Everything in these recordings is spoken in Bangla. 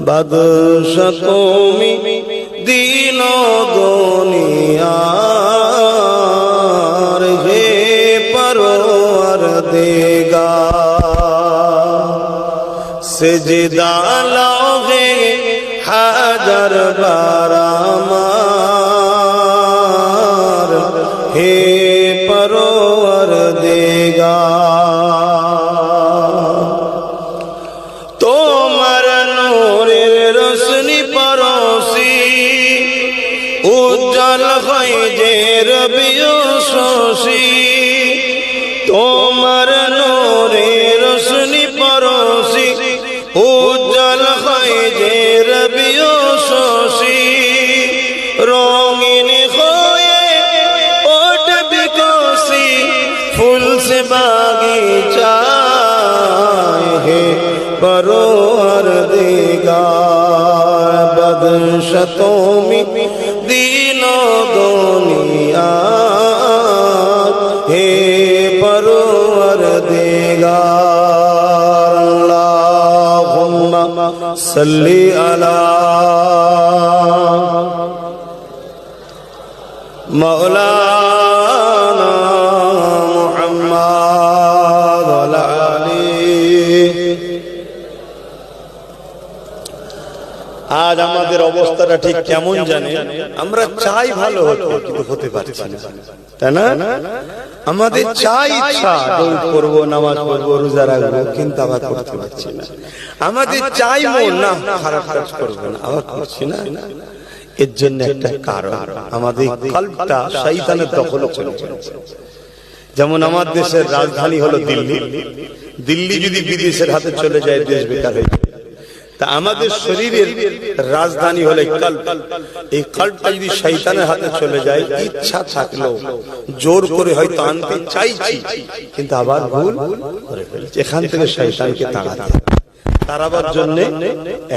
বাদশা তুমি দিন দুনিয়ার, হে পরওয়ারদিগার। সিজদা লাহে হাজার বার আমার, হে পরওয়ারদিগার। তোমার নূরের রোশনি পরশি উজ্জ্বল হয় যে রবিউ শশী। তোমার নূরের রোশনি পরশি উজ্জ্বল হয় যে রবিউ শশী। রঙিন হয়ে ওঠ বিকশি ফুল সে বাগিচা, হে পরওয়ারদিগার। বাদশা তুমি দিন দুনিয়ার, হে পরওয়ারদিগার। আল্লাহুম্মা সাল্লি আলা মাওলানা মুহাম্মদ ওয়া আলা আলিহি। আজ আমাদের অবস্থাটা ঠিক কেমন জানেন? আমরা চাই ভালো হতে, কিন্তু হতে পারছি না, তাই না? আমাদের চাই ইচ্ছা দৌড় করবো, নামাজ পড়বো, রোজা রাখবো, কিন্তু আবার করতে পারছি না। আমাদের চাই মন না খারাপ কাজ করবো না, আবার করছি না। এর জন্য একটা কারণ, আমাদের কলবটা শয়তানের দখলে চলে গেছে। যেমন আমার দেশের রাজধানী হলো দিল্লি, দিল্লি যদি বিদেশের হাতে চলে যায় দেশ বেকার হয়ে যাবে। তা আমাদের শরীরের রাজধানী হলো কলব। এই কলবটা যদি শয়তানের হাতে চলে যায়, ইচ্ছা থাকলেও জোর করে হয়তো আনতে চাইছি, কিন্তু আবার ভুল করে ফেলছি। এখান থেকে শয়তানকে তাড়াবার জন্য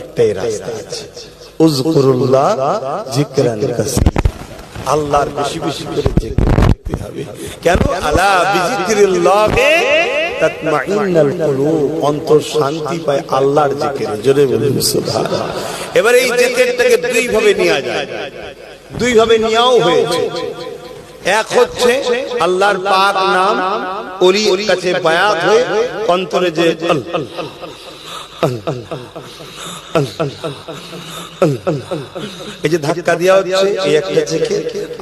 একটাই রাস্তা আছে, উযকুরুল্লাহ যিকরান কাসীরা। আল্লাহর বেশি বেশি করে জিকির করতে হবে। কেন? আলা বিযিকরিল্লাহি তাতমাইন্নাল কুলুব, অন্তর শান্তি পায় আল্লাহর জিকিরে। জোরে বলুন সুবহানাল্লাহ। এবারে এই জিকিরটাকে দুই ভাবে নেওয়া যায়, দুই ভাবে নেওয়াও হয়েছে। এক হচ্ছে আল্লাহর পাক নাম ওলির কাছে বায়াত হয়ে অন্তরে যে এই যে ধাক্কা দেওয়া হচ্ছে, এই একটা থেকে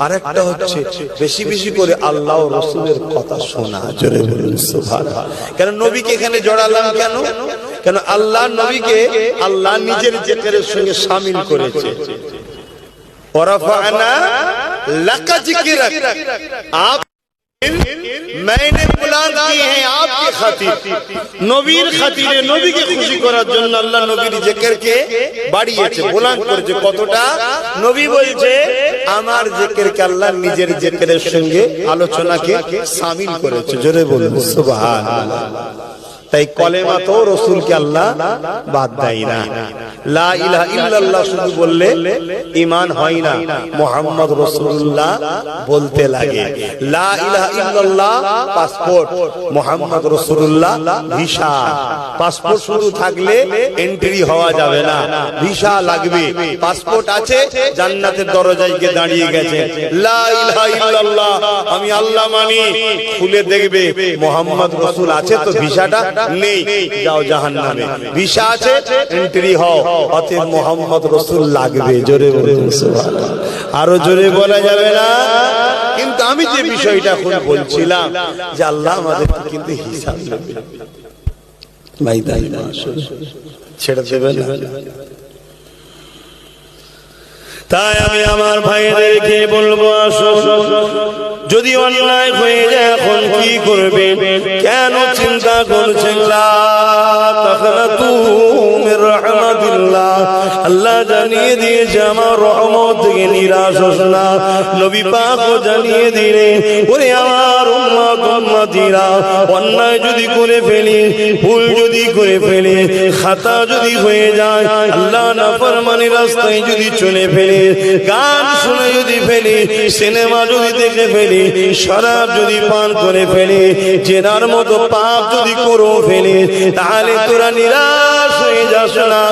আরেকটা হচ্ছে বেশি বেশি করে আল্লাহ ও রাসূলের কথা শোনা। জোরে বলুন সুবহানাল্লাহ। কেন নবীকে এখানে জড়ালাম? কেন? কেন আল্লাহ নবীকে আল্লাহ নিজের জিকিরের সঙ্গে শামিল করেছে। ওয়ারাফা'না লাকা যিকরাক, আপ मैंने बुलंद किए हैं आपके खातिर, নবীর খাতিরে, নবীকে খুশি করার জন্য আল্লাহ নবীর জিকিরকে বাড়িয়েছে, বুলন্দ করেছে। কতটা? নবী বলছে আমার জিকিরকে আল্লাহ নিজের জিকিরের সঙ্গে আলোচনাকে শামিল করেছে। জোরে বলুন সুবহানাল্লাহ। তাই কলেমা তো রাসূলকে আল্লাহ বাদ দেয় না। লা ইলাহা ইল্লাল্লাহ শুধু বললে ঈমান হয় না, মুহাম্মদ রাসূলুল্লাহ বলতে লাগে। লা ইলাহা ইল্লাল্লাহ পাসপোর্ট, মুহাম্মদ রাসূলুল্লাহ ভিসা। পাসপোর্ট শুধু থাকলে এন্ট্রি হওয়া যাবে না, ভিসা লাগবে। পাসপোর্ট আছে, জান্নাতের দরজায় গিয়ে দাঁড়িয়ে গেছে। লা ইলাহা ইল্লাল্লাহ আমি আল্লাহ মানি, খুলে দেখবে মুহাম্মদ রাসূল আছে তো ভিসাটা নেই, যাও জাহান্নামে। ভিসা আছে, এন্ট্রি হও, অতএব মুহাম্মদ রাসূল লাগবে। জোরে বলুন সুবহানাল্লাহ। আরো জোরে বলা যাবে না? কিন্তু আমি যে বিষয়টা এখন বলছিলাম যে আল্লাহ আমাদেরকে কিন্তু হিসাব নেবে ভাই, তাই না? ছেড়ে দেবে না। তাই আমি আমার ভাইদেরকে বলবো, আসো, যদি অন্যায় হয়ে যায় এখন কি করবে? কেন চিন্তা করছেন? লা তাখনাতু মির রাহমাতিল্লাহ, আল্লাহ জানিয়ে দিয়েছে আমার রহমত থেকে নিরাশ হোস না। নবী পাকও জানিয়ে দিলেন ওরে আমার উম্মত উম্মতিরা, অন্যায় যদি করে ফেলি, ভুল যদি করে ফেলি, খাতা যদি হয়ে যায়, আল্লাহ নাফরমানি রাস্তায় যদি চলে ফেলি, গান শুনে যদি ফেলি, সিনেমা যদি দেখে ফেলি, শরাব যদি পান করে ফেলি, জেনার মতো পাপ যদি করে ফেলি, তাহলে তোরা নিরাশ হয়ে যাস না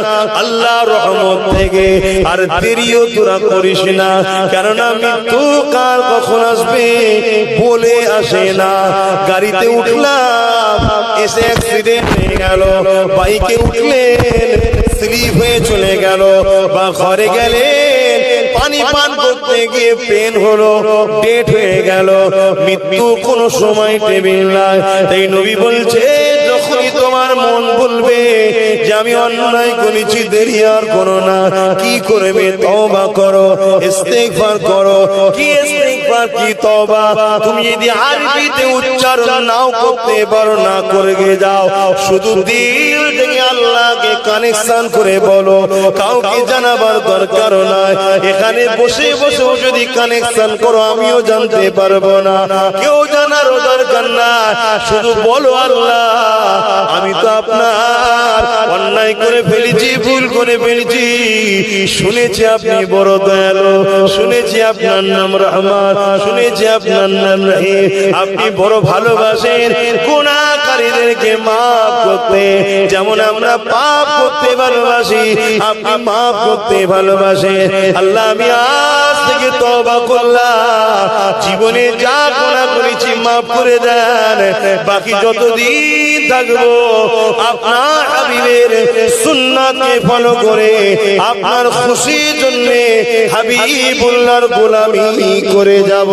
আল্লাহর রহমত থেকে। আর দেরিও তোরা করিস না, কেননা মৃত্যু কার কখন আসবে বলে আসে না। গাড়িতে উঠলাম, এসে অ্যাক্সিডেন্ট হয়ে গেল, বাইকে উঠলেন স্লিপ হয়ে চলে গেল, বা ঘরে গেলেন পানি পান করতে গিয়ে পেন হলো, ডেট হয়ে গেল। মৃত্যু কোনো সময় টেবিল নাই। তাই নবী বলছে যখনই তোমার মন বলবে যে আমি অন্যায় করেছি, দেরি আর করো না, কি করবে তওবা করো, ইস্তিগফার করো। কি ইস্তিগফার কি তওবা? তুমি যদি আরবিতে উচ্চারণ নাও করতে পারো, না করে যাও, শুধু দিল থেকে আল্লাহকে কানেকশন করে বলো, কাউকে জানাবার দরকার নাই। এখানে বসে বসেও যদি কানেকশন করো আমিও জানতে পারবো না, কেউ জানারও দরকার না, শুধু বলো আল্লাহ আমি তো আপনার অন্যায় করে ফেলেছি, ভুল করে ফেলেছি, শুনেছি আপনি বড় দয়ালু, শুনেছি আপনার নাম রহমান, শুনেছি আপনার নাম রহিম, আপনি বড় ভালোবাসেন গুনাহকারীদেরকে মাফ করতে। যেমন আমরা পাপ করতে ভালোবাসি, আপনি মাফ করতে ভালোবাসেন। আল্লাহ আমি আজ থেকে তওবা করলাম, জীবনে যা গুনাহ করেছি মাফ করে দেন, বাকি যতদিন থাকবো আপনার হাবিবের সুন্নাতকে ফলো করে আপনার খুশির জন্য হাবিবুল্লাহর গোলামি করে যাব।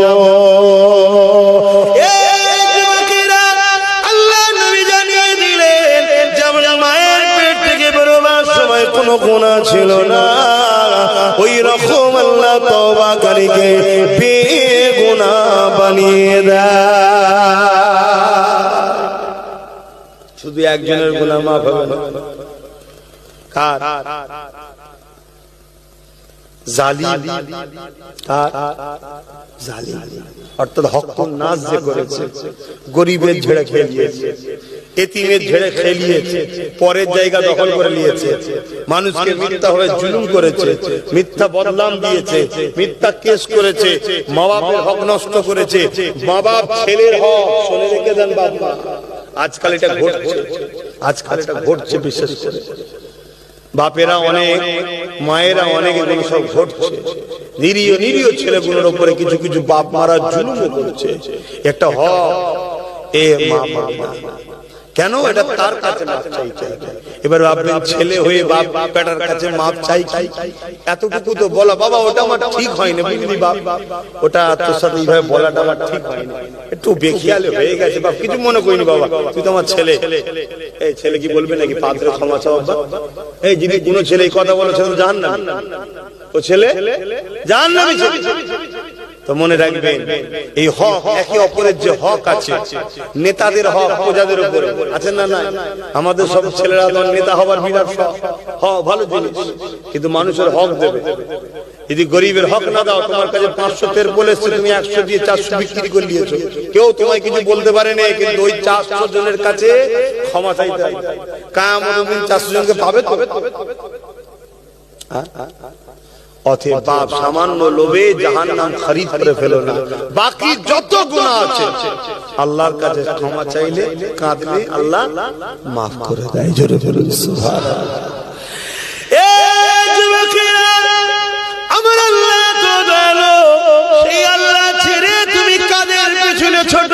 আল্লাহ নবী জানিয়ে দিলেন যেমন মায়ের পেট থেকে বেরোবার সময় কোনো গুনাহ ছিল না, ওই রকম আল্লাহ তওবাকারীকে বেগুনাহ বানিয়ে দেয়। শুধু একজনের গুনাহ মাফ হবে না, কার? জালিম, কার? জালিম, অর্থাৎ হকুন নাস যে করেছে, গরিবের ঝেড়ে খেলিয়েছে, এতিমের ঝেড়ে খেলিয়েছে, পরের জায়গা দখল করে নিয়েছে, মানুষকে মিথ্যা হয়ে জুলুম করেছে, মিথ্যা বদনাম দিয়েছে, মিথ্যা কেস করেছে, মা বাপের হক নষ্ট করেছে, মা বাপ ছেলের হক, শুনে রেখে দেন বাবা, আজকাল এটা ঘটছে, আজকাল এটা ঘটছে। বিশেষ করে বাপেরা অনেক, মায়েরা অনেক, এগুলো সব ঘটছে। নিরীহ নিরীহ ছেলেগুলোর উপরে কিছু কিছু বাপ মারা জুলুম করছে। একটা হক এ মা বাবা, কেন এটা তার কাছে মাপ চাইতে হবে? এবার আপনি ছেলে হয়ে বাপ বেটার কাছে মাপ চাই, এতটুকু তো বলা, বাবা ওটা আমার ঠিক হয়নি, বুঝলি বাপ, ওটা তোর সাথে এইভাবে বলাটা আমার ঠিক হয়নি, একটু বেখিয়ালে হয়ে গেছে বাপ, কিছু মনে করিনি বাবা, তুই তো আমার ছেলে। এই ছেলে কি বলবে নাকি পাত্রে ক্ষমা চাও? এই যদি কোনো ছেলে এই কথা বলে ছেলে জাহান্নামী, ও ছেলে জাহান্নামী। তো মনে রাখবেন এই হক, একে অপরের যে হক আছে, নেতাদের হক প্রজাদের উপরে আছে না? না, আমাদের সব ছেলেরা নেতা হবার বিরাট হক, ভালো জিনিস, কিন্তু মানুষের হক দেবে। যদি গরিবের হক না দাও, তোমার কাছে 500 তেল বলেছে, তুমি 100 দিয়ে 400 বিক্রি করে নিয়েছো, কেউ তোমায় কিছু বলতে পারে না, কিন্তু ওই 400 জনের কাছে ক্ষমা চাইতে হবে। কিয়ামতের দিন 400 জনকে পাবে তো? অতএব বাপ সামান্য লোভে জাহান্নাম খরিদ করে ফেলো না। বাকি যত গুনাহ আছে আল্লাহর কাছে ক্ষমা চাইলে, কাঁদলে আল্লাহ মাফ করে দেয়। জোরে বলুন সুবহানাল্লাহ। এই যুবকেরা, আমার আল্লাহ তো দয়ালু, সেই আল্লাহ ছেড়ে তুমি কাদের পেছনে ছোট?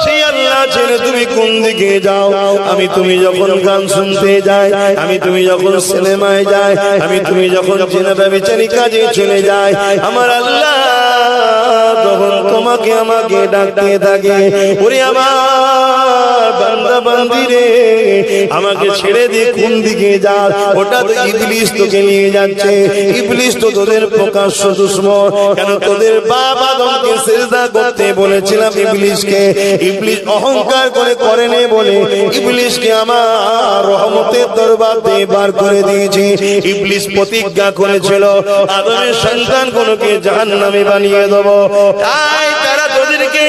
সেই আল্লাহ ছেড়ে তুমি কোন দিকে যাও? আমি তুমি যখন গান শুনতে যাই, আমি তুমি যখন সিনেমায় যাই, আমি তুমি যখন জিনা ব্যভিচারী কাজে চলে যাই, আমার আল্লাহ তখন তোমাকে আমাকে ডাকতে থাকে, ওরে আমার বান্দা বান্দি রে, আমাকে ছেড়ে দিয়ে কোন দিকে যাস? ওটা তো ইবলিস তোকে নিয়ে যাচ্ছে। ইবলিস তো তোদের প্রকাশ্য দুশমন। কেন তোদের বাপ আদমকে সিজদা করতে বলেছিলাম ইবলিসকে, ইবলিস অহংকার করে করেনি বলে ইবলিসকে আমার রহমতের দরবার দিয়ে বার করে দিয়েছি। ইবলিস প্রতিজ্ঞা করেছিল আদমের সন্তানগুলোকে জাহান্নামে বানিয়ে দেব। তাই তারা তোদেরকে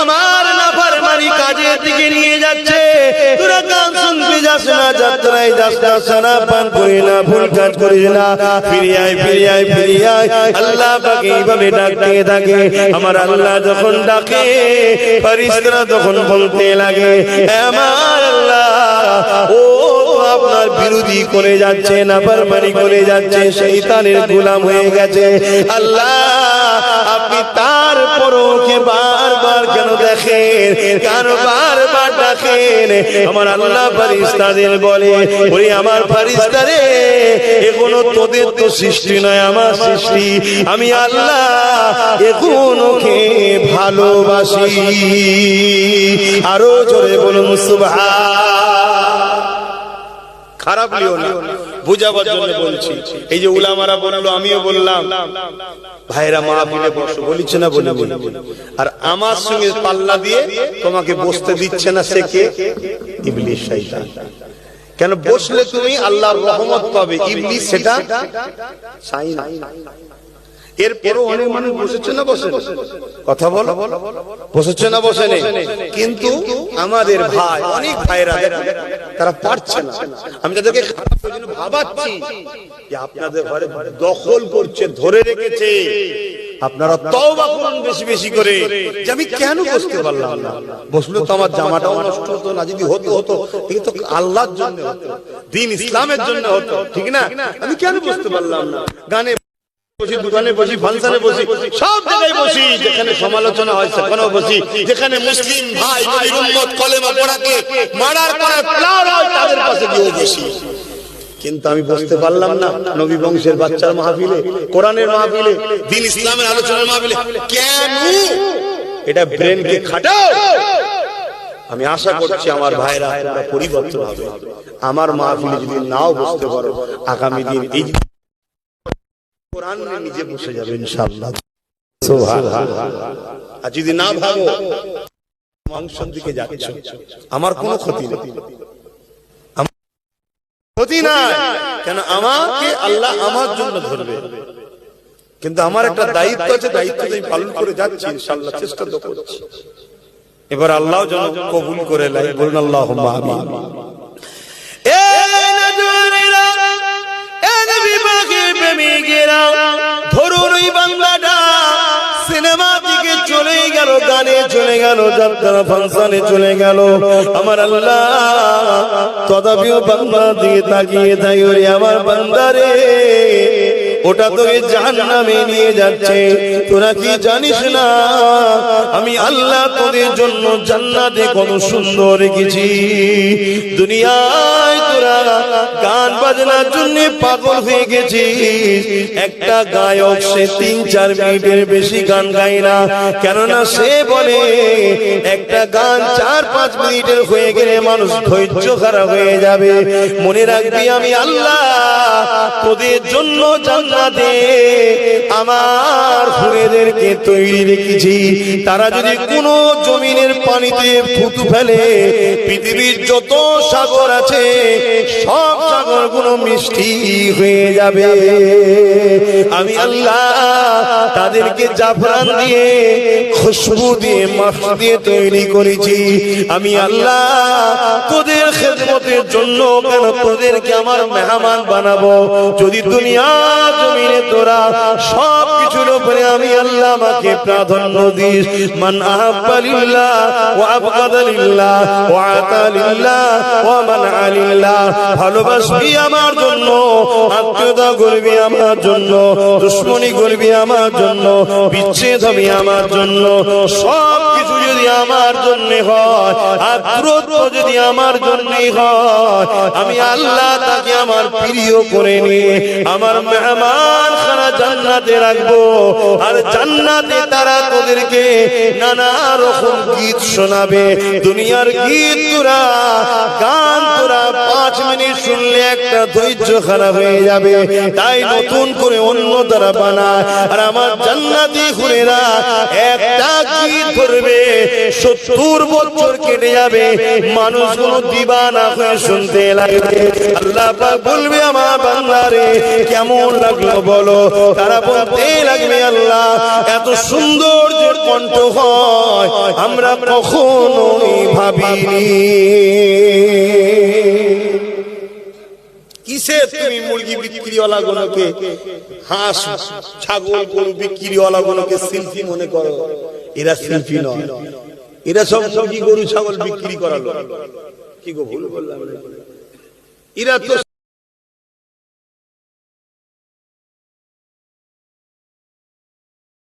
আমার নাফরমানি কাজের দিকে নিয়ে যাচ্ছে। তোরা গান শুনতে যাস না, যাত্রায় যাস না, সারা পান করি না, ভুল কাজ করিস না, ফিরে আয় ফিরে আয় ফিরে আয়। আল্লাহ পাকে এইভাবে ডাকতে থাকে। আমার আল্লাহ যখন ডাকে ফেরেশতারা তখন বলতে লাগে আমার আল্লাহ ও আপনার বিরোধী করে যাচ্ছে, নাফরমানি করে যাচ্ছে, শয়তানের গোলাম হয়ে গেছে। আল্লাহ আপনি তারপরও কে বারবার কেন দেখেন, কেন বারবার ডাকেন? আমার আল্লাহ ফেরেশতাদের বলে ওরে আমার ফেরেশতা রে, এগুলো তোদের তো সৃষ্টি নয়, আমার সৃষ্টি। আমি আল্লাহ এগুলোকে ভালোবাসি। আরো জোরে বলুন সুবহান। খারাপ লিও না, বুঝাবার জন্য বলছি। এই যে উলামারা বললো, আমিও বললাম, ভাইরা মাহফিলে বসো বলিছে না বলি, আর আমার সঙ্গে পাল্লা দিয়ে তোমাকে বসতে দিচ্ছে না সে কে? ইবলিস, শয়তান। কেন বসলে তুমি আল্লাহর রহমত পাবে, ইবলিস সেটা চাই না। এরপরও অনেক মানুষ বসেছে না বসে, কথা বলো, বসেছে না বসে নেই। কিন্তু আমাদের ভাই, অনেক ভাইরা তারা পারছে না। আমি তাদেরকে ভাবাচ্ছি যে আপনাদের ঘরে দখল করছে, ধরে রেখেছে, আপনারা তওবা করুন বেশি বেশি করে যে আমি কেন বসতে পারলাম না। বসলে তো আমার জামাটাও নষ্ট হতো না, যদি হতো হতো কিন্তু আল্লাহর জন্য হতো, দ্বীন ইসলামের জন্য হতো, ঠিক না? আমি কেন বসতে পারলাম না? গানে বসি, দোকানে বসি, ফাংশনে বসি, সব জায়গায় বসি, যেখানে সমালোচনা হয় সেখানেও বসি, যেখানে মুসলিম ভাই নবীর উম্মত কলেমা পড়াকে মারার পরে প্লার হয় তাদের পাশে গিয়ে বসি। কিন্তু আমি বসতে পারলাম না নবী বংশের বাচ্চার মাহফিলে, কোরআনের মাহফিলে, দ্বীন ইসলামের আলোচনার মাহফিলে। কেন? এটা ব্রেনকে খাটাও। আমি আশা করছি আমার ভাইরা পরিবর্তন হবে। আমার মাহফিলে যদি নাও বসতে পারো, আগামী দিন এই কোরআন নিজে বসে যাবে ইনশাআল্লাহ। সুবহানাল্লাহ। আর যদি না ভাবো মাংসের দিকে যাচ্ছ, আমার কোনো ক্ষতি নেই, ক্ষতি নাই। কেন? আমাকে আল্লাহ আমার জন্য ধরবে, কিন্তু আমার একটা দায়িত্ব আছে, দায়িত্ব আমি পালন করে যাচ্ছি ইনশাআল্লাহ, চেষ্টা তো করছি। এবার আল্লাহ যেন কবুল করে লাই, বলুন আল্লাহুম্মা আমিন। ধরুন ওই বাংলাটা সিনেমা দিকে চলে গেল, গানে চলে গেল, যাত্রা ফাংশনে চলে গেল। আমার আল্লাহ তদাপিও বাংলা দিয়ে তাকিয়ে তাই ওরে আমার বান্দারে, ওটা তোকে জাহান্নামে নিয়ে যাচ্ছে। তোরা কি জানিস না আমি আল্লাহ তোদের জন্য জান্নাতে কত সুন্দর রেখেছি? দুনিয়ায় তোরা গান বাজনার জন্য পাগল হয়ে গেছিস। একটা গায়ক সে 3-4 মিনিটের বেশি গান গায় না, কেননা সে বলে একটা গান 4-5 মিনিটের হয়ে গেলে মানুষ ধৈর্য খারাপ হয়ে যাবে। মনে রাখবি আমি আল্লাহ তোদের জন্য জান্নাতে আমার হুরেদেরকে তৈরি রেখেছি। তারা যদি কোনো জমিনের পানিতে থুতু ফেলে, পৃথিবীর যত সাগর আছে সব সাগরগুলো মিষ্টি হয়ে যাবে। আমি আল্লাহ তাদেরকে জাফরান দিয়ে, খুশবু দিয়ে, মাখা দিয়ে তৈরি করেছি। আমি আল্লাহ তোদের খেদমতের জন্য, কেন তোদেরকে আমার মেহমান বানাবো। যদি দুনিয়া জমিনে তোরা সব কিছুর উপরে আমি আল্লাহ আমাকে প্রাধান্য দিস। মান আহাব্বা লিল্লাহ ওয়া আবগাদা লিল্লাহ ওয়া আতা লিল্লাহ ওয়া মানআ লিল্লাহ। ভালোবাসবি আমার জন্য, আত্মীয়তা করবি আমার জন্য, দুশমনি করবি আমার জন্য, বিচ্ছেদ হবে আমার জন্য। সব কিছু যদি আমার জন্য হয়, আর ক্রোধ যদি আমার জন্যই হয়, আমি আল্লাহ তাকে আমার প্রিয় করে নিয়ে আমার মেহমান খানা জান্নাতে রাখবো, আর জান্নাতে তারা তোদেরকে নানা রকম গীত শোনাবে। দুনিয়ার গীত তোরা গান তোরা 5 মিনিট শুনলে একটা ধৈর্য খারাপ হয়ে যাবে, তাই নতুন করে অন্য তারা বানায়। আর আমার জান্নাতি হুরেরা একটা গীত ধরবে 70 বছর কেটে যাবে, মানুষগুলো দিবানা হয়ে শুনতে লাগবে। আল্লাহ পাক বলবে আমার বান্দারে কেমন লাগলো বলো, তারা বলতে লাগবে আল্লাহ এত সুন্দর যে কণ্ঠ হয় আমরা কখনোই ভাবিনি। কিসে তুমি মুরগি বিক্রিওয়ালা গুলোকে, হাঁস ছাগল গরু বিক্রিওয়ালা গুলোকে শিল্পী মনে করো? এরা শিল্পী নয়, এরা সব মুরগি গরু ছাগল বিক্রি করালো। কি গো ভুল বললাম? এরা তো